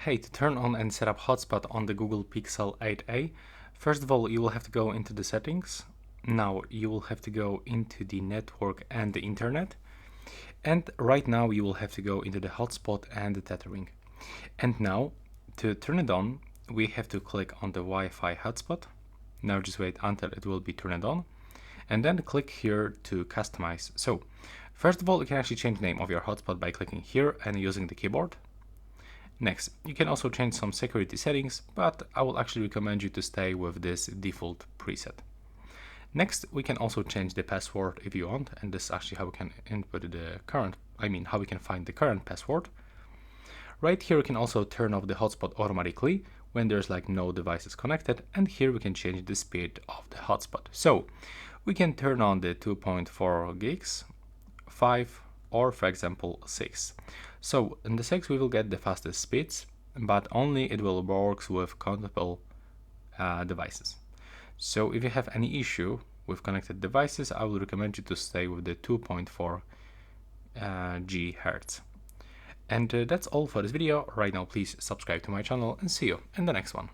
Hey, to turn on and set up Hotspot on the Google Pixel 8a, first of all, you will have to go into the settings. Now you will have to go into the network and the internet. And right now you will have to go into the hotspot and the tethering. And now to turn it on, we have to click on the Wi-Fi hotspot. Now just wait until it will be turned on. And then click here to customize. So first of all, you can actually change the name of your hotspot by clicking here and using the keyboard. Next, you can also change some security settings, but I will actually recommend you to stay with this default preset. Next, we can also change the password if you want, and this is actually how we can input the current, how we can find the current password. Right here, we can also turn off the hotspot automatically when there's like no devices connected, and here we can change the speed of the hotspot. So we can turn on the 2.4 gigs, 5, or for example 6. So in the 6 we will get the fastest speeds, but only it will work with compatible devices. So if you have any issue with connected devices, I would recommend you to stay with the 2.4 GHz. And that's all for this video. Right now, please subscribe to my channel and see you in the next one.